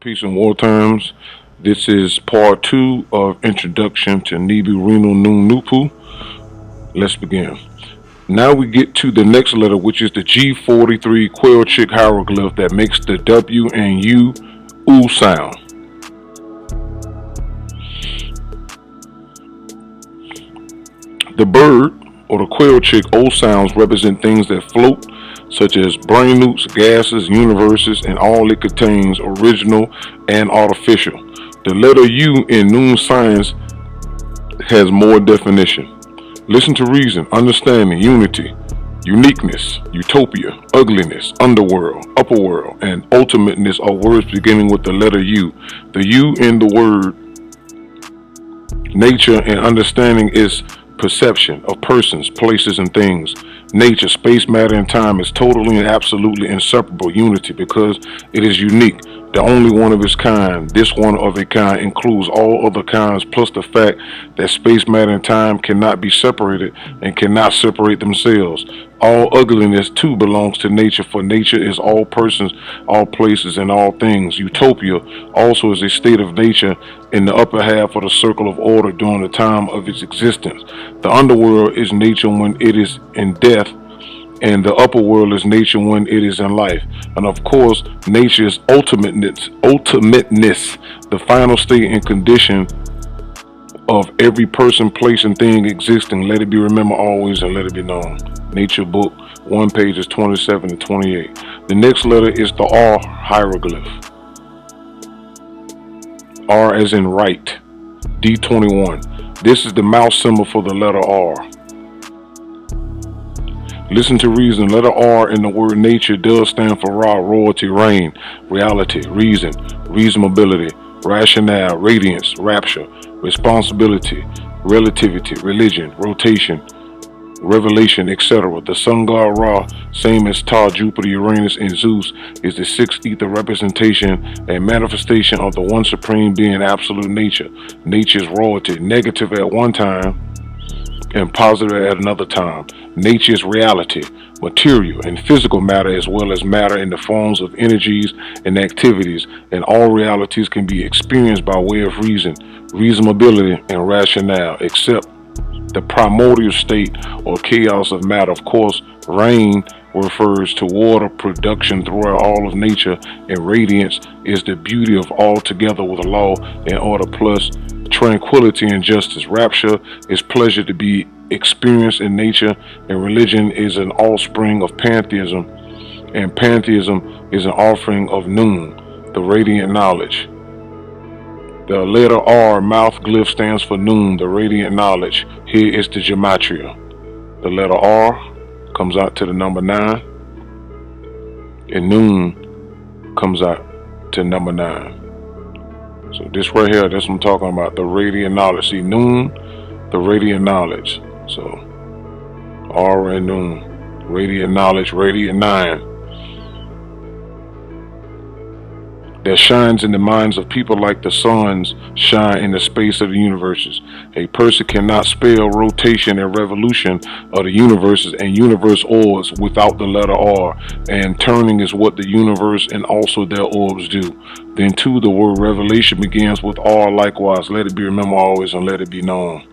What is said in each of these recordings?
Peace in War Times. This is part 2 of Introduction to Nebu Noopooh. Let's begin. Now we get to the next letter, which is the G43 quail chick hieroglyph that makes the W and U OO sound. The bird or the quail chick O sounds represent things that float, such as brain newts, gases, universes, and all it contains, original and artificial. The letter U in Noon science has more definition. Listen to reason, understanding, unity, uniqueness, utopia, ugliness, underworld, upperworld, and ultimateness are words beginning with the letter U. The U in the word nature and understanding is perception of persons, places, and things. Nature, space, matter, and time is totally and absolutely inseparable unity because it is unique, the only one of its kind. This one of a kind includes all other kinds, plus the fact that space, matter, and time cannot be separated and cannot separate themselves. All ugliness too belongs to nature, for nature is all persons, all places, and all things. Utopia also is a state of nature in the upper half of the circle of order during the time of its existence. The underworld is nature when it is in death, and the upper world is nature when it is in life. And of course, nature's ultimateness, the final state and condition of every person, place, and thing existing. Let it be remembered always and let it be known. Nature book 1 pages 27 to 28. The next letter is the R hieroglyph. R as in right. D21. This is the mouse symbol for the letter R. Listen to reason. Letter R in the word nature does stand for raw, royalty, reign, reality, reason, reasonability, rationale, radiance, rapture, responsibility, relativity, religion, rotation, revelation, etc. The sun god Ra, same as Ta, Jupiter, Uranus, and Zeus, is the sixth ether representation and manifestation of the one supreme being, absolute nature. Nature's royalty, negative at one time and positive at another time. Nature is reality, material and physical matter, as well as matter in the forms of energies and activities, and all realities can be experienced by way of reason, reasonability, and rationale, except the primordial state or chaos of matter. Of course, rain refers to water production throughout all of nature, and radiance is the beauty of all together with law and order plus tranquility and justice. Rapture is pleasure to be experienced in nature, and religion is an offspring of pantheism, and pantheism is an offering of Noon, the radiant knowledge. The letter R mouth glyph stands for Noon, the radiant knowledge. Here is the gematria. The letter R comes out to the number 9, and Noon comes out to number 9. So this right here, that's what I'm talking about, the radiant knowledge. See, Noon, the radiant knowledge. So R and Noon, radiant knowledge, radiant 9. That shines in the minds of people like the suns shine in the space of the universes. A person cannot spell rotation and revolution of the universes and universe orbs without the letter R, and turning is what the universe and also their orbs do. Then too, the word revelation begins with R likewise. Let it be remembered always and let it be known.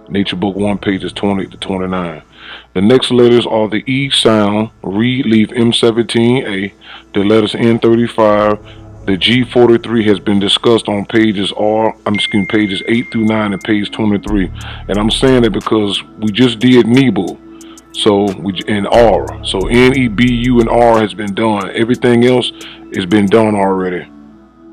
Nature book 1 pages 20 to 29. The next letters are the E sound, read, leave M17A, the letters N35. The G43 has been discussed on pages 8 through 9 and page 23. And I'm saying that because we just did Nebu. So and R. So Nebu and R has been done. Everything else has been done already.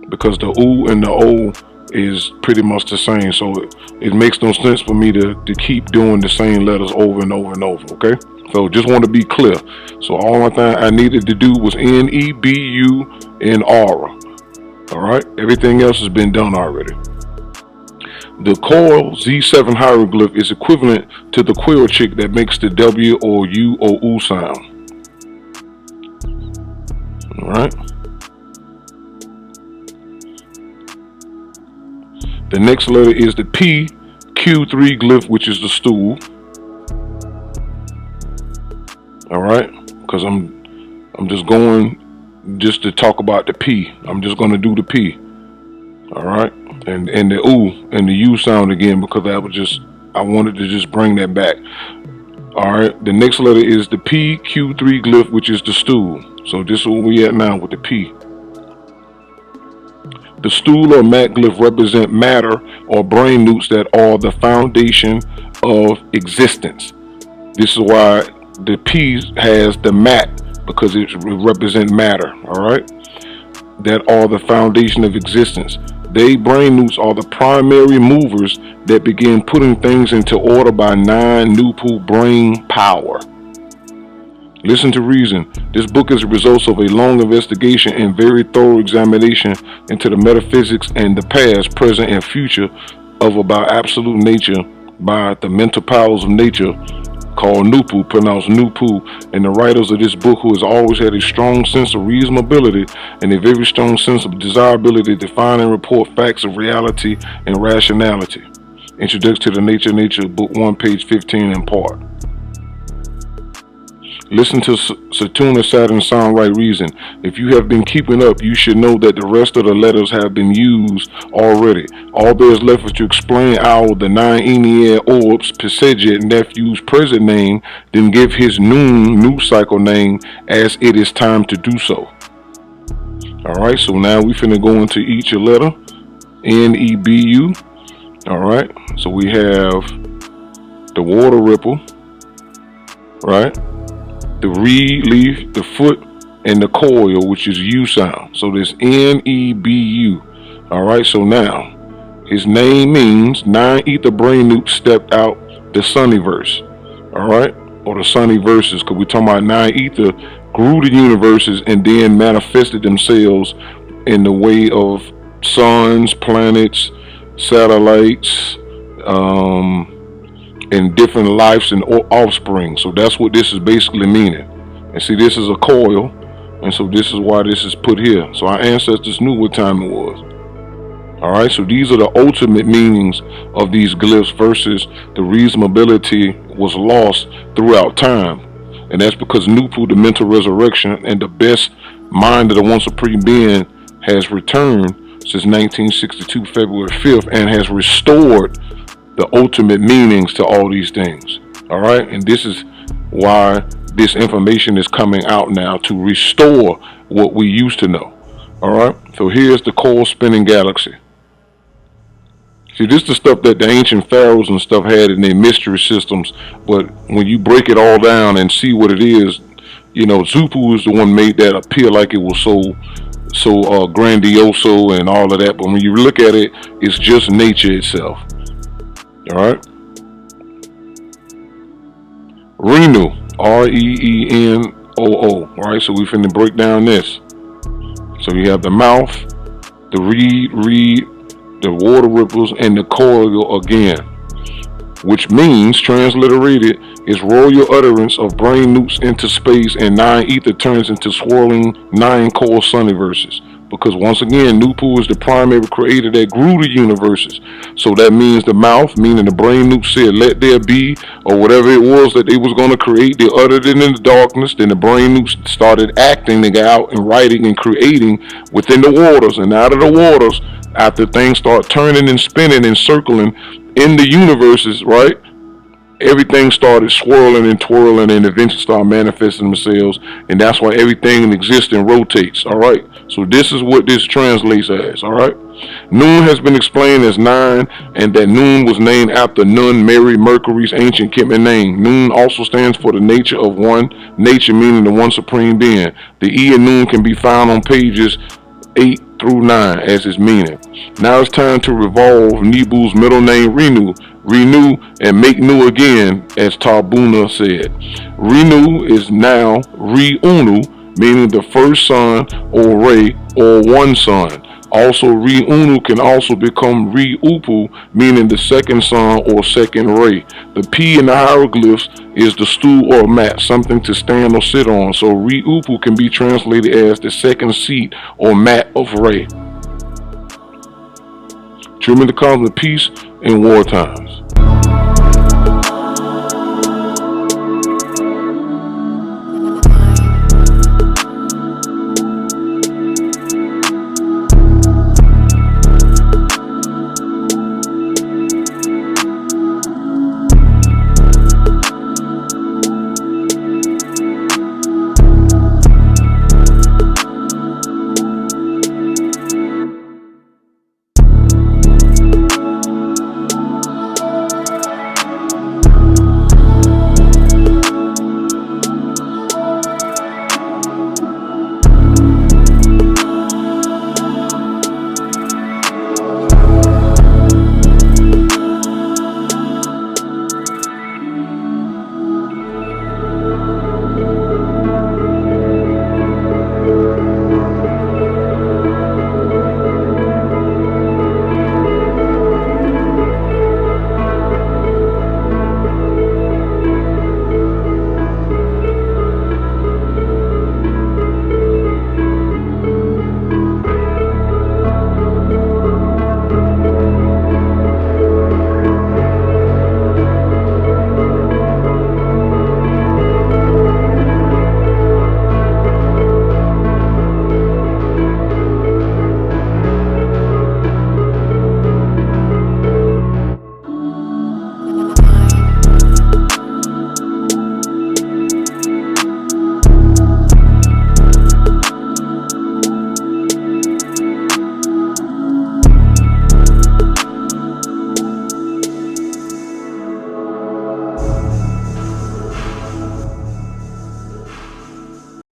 Because the U and the O is pretty much the same. So it makes no sense for me to keep doing the same letters over and over and over, okay? So just want to be clear. So all I needed to do was Nebu and R. Alright, everything else has been done already. The coil Z7 hieroglyph is equivalent to the quail chick that makes the W or U or OO sound. Alright. The next letter is the PQ3 glyph, which is the stool. Alright, because I'm just going just to talk about the P. I'm just going to do the P. All right, and the ooh and the U sound again, because I wanted to just bring that back. All right, the next letter is the PQ3 glyph, which is the stool. So this is where we at now with the P. The stool or mat glyph represent matter or brain newts that are the foundation of existence. This is why the P has the mat, because it represents matter. All right, that are the foundation of existence. They brain newts are the primary movers that begin putting things into order by 9 Noopooh brain power. Listen to reason. This book is the results of a long investigation and very thorough examination into the metaphysics and the past, present, and future of about absolute nature by the mental powers of nature, called Noopooh, pronounced Noopooh, and the writers of this book, who has always had a strong sense of reasonability and a very strong sense of desirability to find and report facts of reality and rationality. Introduction to the Nature, Book 1, page 15 in part. Listen to Saturn, Saturn, sound right reason. If you have been keeping up, you should know that the rest of the letters have been used already. All there is left is to explain the 9 Ennead orbs, PESEDJET nephew's present name, then give his new cycle name as it is time to do so. Alright, so now we finna go into each letter. Nebu. Alright, so we have the water ripple, right? The reed leaf, the foot, and the coil, which is U sound. So this Nebu. Alright, so now his name means 9 ether brain newts stepped out the sunnyverse. Alright, or the sunny verses, because we're talking about 9 ether grew the universes and then manifested themselves in the way of suns, planets, satellites, and different lives and offspring. So that's what this is basically meaning. And see, this is a coil, and so this is why this is put here. So our ancestors knew what time it was. Alright, so these are the ultimate meanings of these glyphs, versus the reasonability was lost throughout time. And that's because Noopooh, the mental resurrection, and the best mind of the one supreme being, has returned since 1962 February 5th and has restored the ultimate meanings to all these things. All right, and this is why this information is coming out now, to restore what we used to know. All right, so here's the coil spinning galaxy. See, this is the stuff that the ancient pharaohs and stuff had in their mystery systems, but when you break it all down and see what it is, you know, Noopooh is the one made that appear like it was so grandioso and all of that, but when you look at it, it's just nature itself. All right, Reenoo, Reenoo. All right, so we finna break down this. So you have the mouth, the reed, the water ripples, and the coil again, which means, transliterated, is royal utterance of brain newts into space, and 9 ether turns into swirling 9 coil sunniverses. Because once again, Noopooh is the primary creator that grew the universes. So that means the mouth, meaning the brain newt, said, let there be, or whatever it was that they was going to create. They uttered it in the darkness. Then the brain newt started acting. They got out and writing and creating within the waters. And out of the waters, after things start turning and spinning and circling in the universes, right? Everything started swirling and twirling and eventually started manifesting themselves, and that's why everything exists and rotates. All right, so this is what this translates as. All right, Noon has been explained as 9, and that Noon was named after Nun, Mary, Mercury's ancient Kemet name. Noon also stands for the nature of one, nature meaning the one supreme being. The E in Noon can be found on pages 8 through 9 as its meaning. Now it's time to revolve Nebu's middle name Reenoo, renew and make new again, as Tabuna said. Reenoo is now OONOO, meaning the first son or ray or one son. Also, OONOO can also become Noopooh, meaning the second son or second ray. The P in the hieroglyphs is the stool or mat, something to stand or sit on. So Noopooh can be translated as the second seat or mat of ray. Truman to cause of peace in war times.